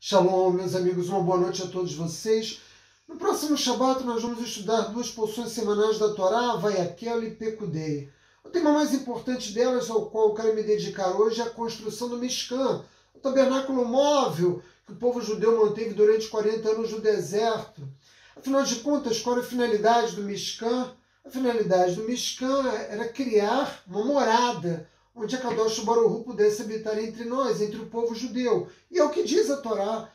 Shalom, meus amigos, uma boa noite a todos vocês. No próximo Shabbat nós vamos estudar duas porções semanais da Torá, Vayakhel e Pekudei. O tema mais importante delas, ao qual eu quero me dedicar hoje, é a construção do Mishkan, o tabernáculo móvel que o povo judeu manteve durante 40 anos no deserto. Afinal de contas, qual era a finalidade do Mishkan? A finalidade do Mishkan era criar uma morada, onde a Kadosh Baruch Hu pudesse habitar entre nós, entre o povo judeu. E é o que diz a Torá.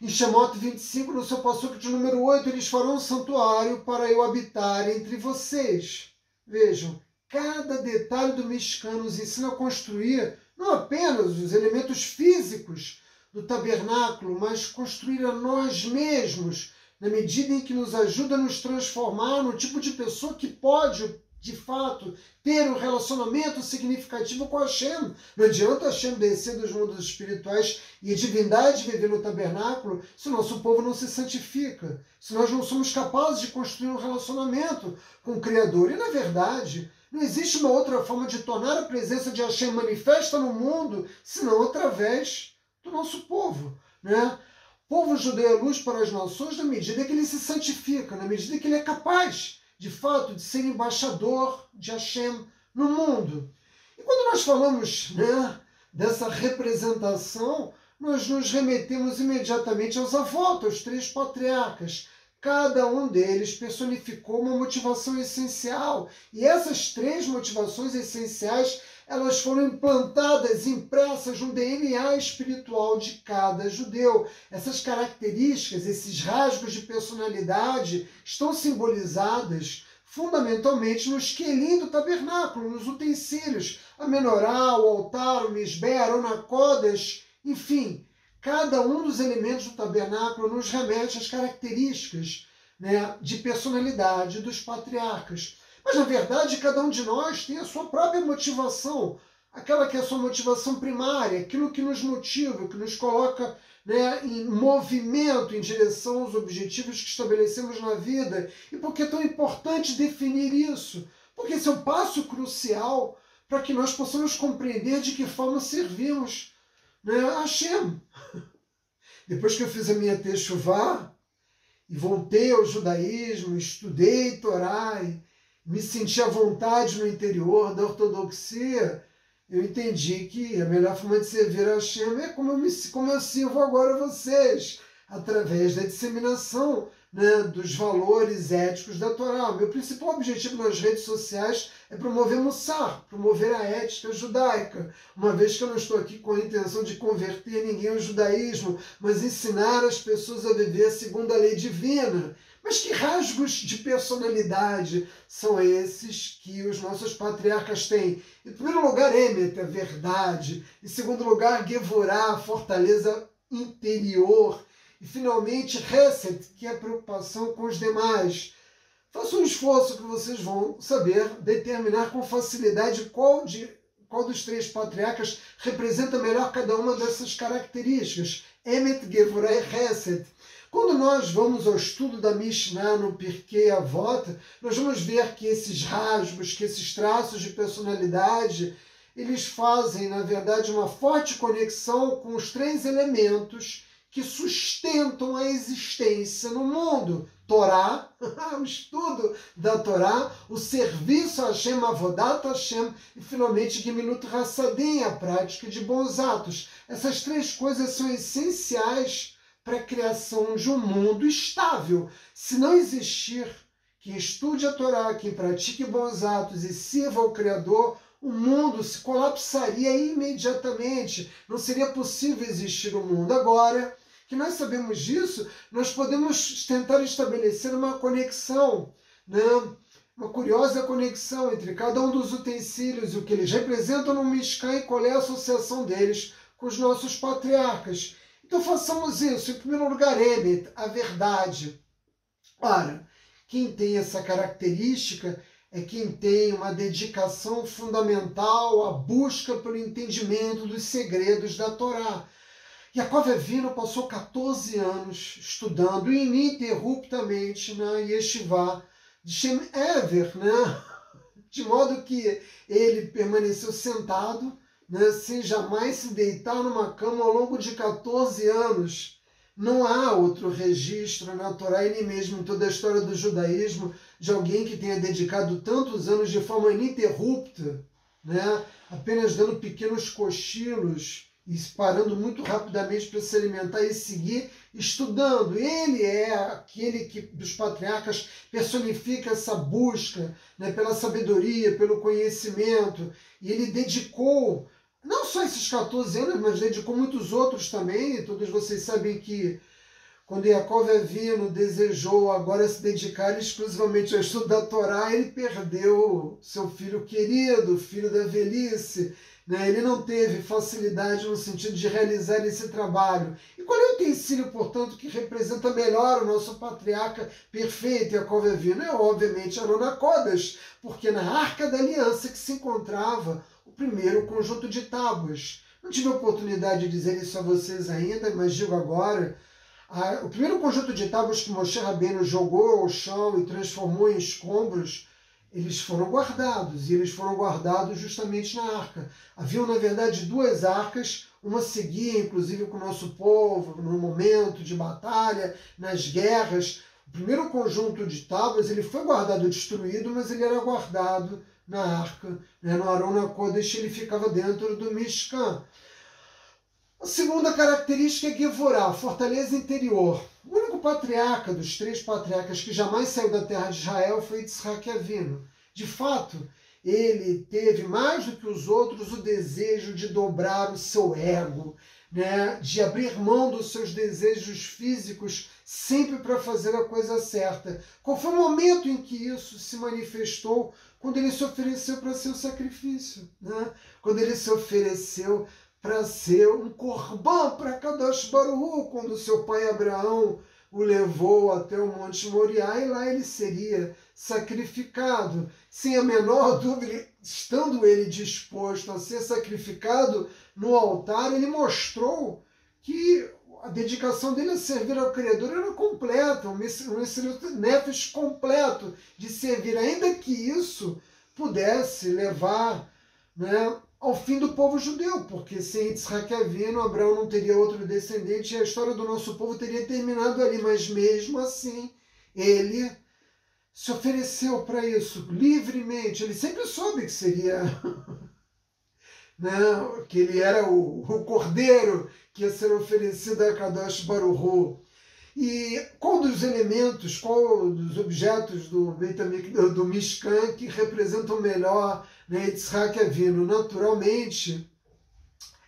Em Shemot 25, no seu passuco de número 8, eles farão um santuário para eu habitar entre vocês. Vejam, cada detalhe do Mishkan nos ensina a construir não apenas os elementos físicos do tabernáculo, mas construir a nós mesmos, na medida em que nos ajuda a nos transformar no tipo de pessoa que pode, de fato, ter um relacionamento significativo com Hashem. Não adianta Hashem descer dos mundos espirituais e a divindade viver no tabernáculo se o nosso povo não se santifica, se nós não somos capazes de construir um relacionamento com o Criador. E, na verdade, não existe uma outra forma de tornar a presença de Hashem manifesta no mundo senão através do nosso povo, né? O povo judeu é luz para as nações na medida que ele se santifica, na medida que ele é capaz, de fato, de ser embaixador de Hashem no mundo. E quando nós falamos, né, dessa representação, nós nos remetemos imediatamente aos avós, aos três patriarcas. Cada um deles personificou uma motivação essencial. E essas três motivações essenciais, elas foram implantadas, impressas no DNA espiritual de cada judeu. Essas características, esses rasgos de personalidade, estão simbolizadas fundamentalmente no esquelim do tabernáculo, nos utensílios, a menorá, o altar, o misber, a Arona Kodesh, enfim. Cada um dos elementos do tabernáculo nos remete às características, né, de personalidade dos patriarcas. Mas, na verdade, cada um de nós tem a sua própria motivação, aquela que é a sua motivação primária, aquilo que nos motiva, que nos coloca, né, em movimento em direção aos objetivos que estabelecemos na vida. E por que é tão importante definir isso? Porque esse é um passo crucial para que nós possamos compreender de que forma servimos, né, a Hashem. Depois que eu fiz a minha Teshuvá e voltei ao judaísmo, estudei Torá e me senti à vontade no interior da ortodoxia, eu entendi que a melhor forma de servir a Hashem é como eu sirvo agora a vocês, através da disseminação, né, dos valores éticos da Torá. O meu principal objetivo nas redes sociais é promover Mussar, promover a ética judaica, uma vez que eu não estou aqui com a intenção de converter ninguém ao judaísmo, mas ensinar as pessoas a viver segundo a lei divina. Mas que rasgos de personalidade são esses que os nossos patriarcas têm? Em primeiro lugar, Emet, a verdade. Em segundo lugar, Gevurah, a fortaleza interior. E, finalmente, Hesed, que é a preocupação com os demais. Faça um esforço que vocês vão saber determinar com facilidade qual dos três patriarcas representa melhor cada uma dessas características. Emet, Gevurah e Hesed. Quando nós vamos ao estudo da Mishnah no Pirkei Avot, nós vamos ver que esses rasgos, que esses traços de personalidade, eles fazem, na verdade, uma forte conexão com os três elementos que sustentam a existência no mundo. Torá, o estudo da Torá, o serviço a Hashem, Avodat Hashem, e finalmente Gemilut Hassadim, a prática de bons atos. Essas três coisas são essenciais para a criação de um mundo estável. Se não existir quem estude a Torá, quem pratique bons atos e sirva ao Criador, o mundo se colapsaria imediatamente. Não seria possível existir um mundo. Agora que nós sabemos disso, nós podemos tentar estabelecer uma conexão, né? Uma curiosa conexão entre cada um dos utensílios e o que eles representam no Mishkan e qual é a associação deles com os nossos patriarcas. Então façamos isso. Em primeiro lugar, Emet, a verdade. Ora, quem tem essa característica é quem tem uma dedicação fundamental à busca pelo entendimento dos segredos da Torá. Yaakov Avinu passou 14 anos estudando ininterruptamente na Yeshivá de Shem Ever, né? De modo que ele permaneceu sentado, né, sem jamais se deitar numa cama ao longo de 14 anos. Não há outro registro na Torá e nem mesmo em toda a história do judaísmo de alguém que tenha dedicado tantos anos de forma ininterrupta, né, apenas dando pequenos cochilos e parando muito rapidamente para se alimentar e seguir estudando. Ele é aquele que dos patriarcas personifica essa busca, né, pela sabedoria, pelo conhecimento, e ele dedicou não só esses 14 anos, mas dedicou muitos outros também. Todos vocês sabem que quando Yaakov Avinu desejou agora se dedicar exclusivamente ao estudo da Torá, ele perdeu seu filho querido, filho da velhice, né? Ele não teve facilidade no sentido de realizar esse trabalho. E qual é o utensílio, portanto, que representa melhor o nosso patriarca perfeito, Yaakov Avinu? É, obviamente, Aron HaKodesh, porque na Arca da Aliança que se encontrava o primeiro conjunto de tábuas. Não tive a oportunidade de dizer isso a vocês ainda, mas digo agora. O primeiro conjunto de tábuas que Moshe Rabbeinu jogou ao chão e transformou em escombros, eles foram guardados, e eles foram guardados justamente na arca. Haviam, na verdade, duas arcas, uma seguia, inclusive, com o nosso povo, no momento de batalha, nas guerras. O primeiro conjunto de tábuas, ele foi guardado, destruído, mas ele era guardado na arca, né? No Aron HaKodesh, ele ficava dentro do Mishkan. A segunda característica é Gevorá, fortaleza interior. O único patriarca dos 3 patriarcas que jamais saiu da terra de Israel foi Yitzhak Avinu. De fato, ele teve mais do que os outros o desejo de dobrar o seu ego, né? De abrir mão dos seus desejos físicos sempre para fazer a coisa certa. Qual foi o momento em que isso se manifestou? Quando ele se ofereceu para ser o sacrifício, né? Quando ele se ofereceu para ser um corban para Kadosh Baruch Hu, quando seu pai Abraão o levou até o Monte Moriá, e lá ele seria sacrificado. Sem a menor dúvida, estando ele disposto a ser sacrificado no altar, ele mostrou que a dedicação dele a servir ao Criador era completa, um nefesh completo de servir, ainda que isso pudesse levar, né, ao fim do povo judeu, porque sem Yitzhak Avinu, Abraão não teria outro descendente e a história do nosso povo teria terminado ali, mas mesmo assim, ele se ofereceu para isso, livremente. Ele sempre soube que seria, né, que ele era o cordeiro que ia ser oferecido a Kadosh Baruch Hu. E qual dos elementos, qual dos objetos do Mishkan que representam melhor, né, Yitzhak Avinu? Naturalmente,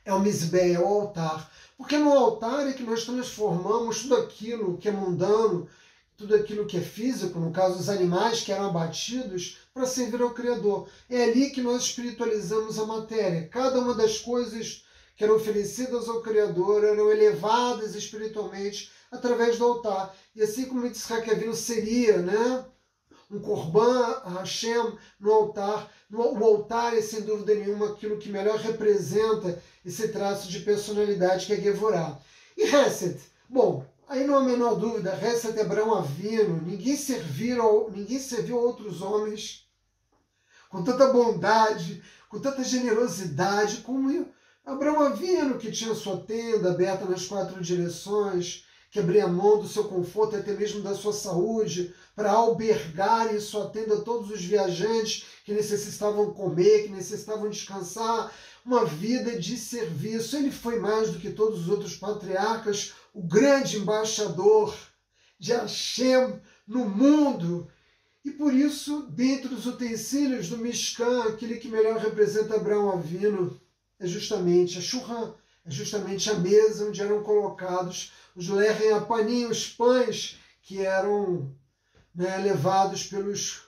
é o Mizbeh, é o altar. Porque no altar é que nós transformamos tudo aquilo que é mundano, tudo aquilo que é físico, no caso os animais que eram abatidos, para servir ao Criador. É ali que nós espiritualizamos a matéria. Cada uma das coisas que eram oferecidas ao Criador eram elevadas espiritualmente através do altar. E assim como Yitzhak Avinu seria, né, um korban a Hashem no altar, o altar é sem dúvida nenhuma aquilo que melhor representa esse traço de personalidade que é Gevorá. E Hesed? Bom, aí não há a menor dúvida, Hesed é Abraão Avinu. Ninguém serviu a outros homens com tanta bondade, com tanta generosidade como Abraão Avinu, que tinha sua tenda aberta nas 4 direções, que abria mão do seu conforto, até mesmo da sua saúde, para albergar em sua tenda todos os viajantes que necessitavam comer, que necessitavam descansar, uma vida de serviço. Ele foi mais do que todos os outros patriarcas, o grande embaixador de Hashem no mundo. E por isso, dentre os utensílios do Mishkan, aquele que melhor representa Abraão Avinu é justamente a Shulchan, é justamente a mesa onde eram colocados os lechem apanim, os pães que eram, né, levados pelos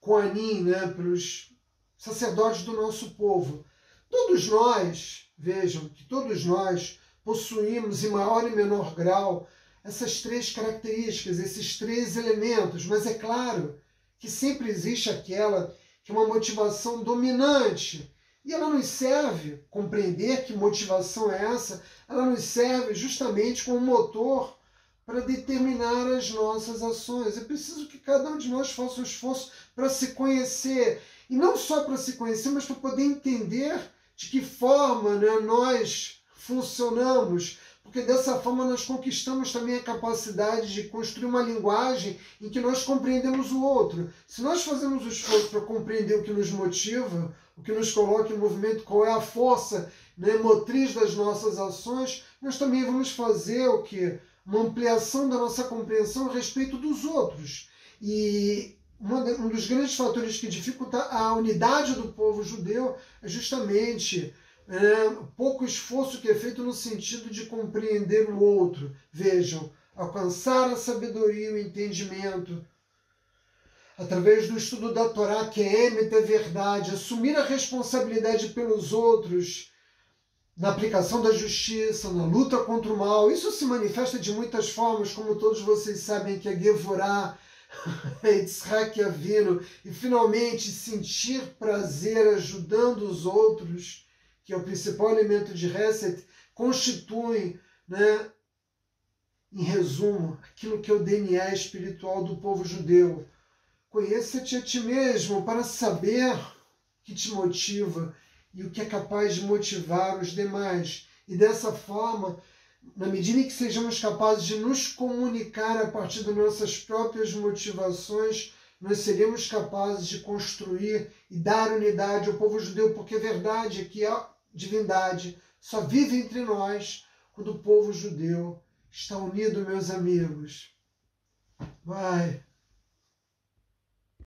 Kohanim, né, pelos sacerdotes do nosso povo. Todos nós, vejam que todos nós possuímos em maior e menor grau essas 3 características, esses 3 elementos, mas é claro que sempre existe aquela que é uma motivação dominante. E ela nos serve, compreender que motivação é essa, ela nos serve justamente como motor para determinar as nossas ações. É preciso que cada um de nós faça um esforço para se conhecer. E não só para se conhecer, mas para poder entender de que forma, né, nós funcionamos, porque dessa forma nós conquistamos também a capacidade de construir uma linguagem em que nós compreendemos o outro. Se nós fazemos o esforço para compreender o que nos motiva, o que nos coloca em movimento, qual é a força, né, motriz das nossas ações, nós também vamos fazer o quê? Uma ampliação da nossa compreensão a respeito dos outros. E um dos grandes fatores que dificulta a unidade do povo judeu é justamente pouco esforço que é feito no sentido de compreender o outro. Vejam, alcançar a sabedoria e o entendimento através do estudo da Torá, que é êmeta, é verdade, assumir a responsabilidade pelos outros, na aplicação da justiça, na luta contra o mal. Isso se manifesta de muitas formas, como todos vocês sabem, que é Gevurah, Yitzhak Avinu, e finalmente sentir prazer ajudando os outros, que é o principal elemento de Hesed, constitui, né, em resumo, aquilo que é o DNA espiritual do povo judeu. Conheça-te a ti mesmo para saber o que te motiva e o que é capaz de motivar os demais. E dessa forma, na medida em que sejamos capazes de nos comunicar a partir das nossas próprias motivações, nós seremos capazes de construir e dar unidade ao povo judeu, porque a verdade é que a divindade só vive entre nós quando o povo judeu está unido, meus amigos. Vai!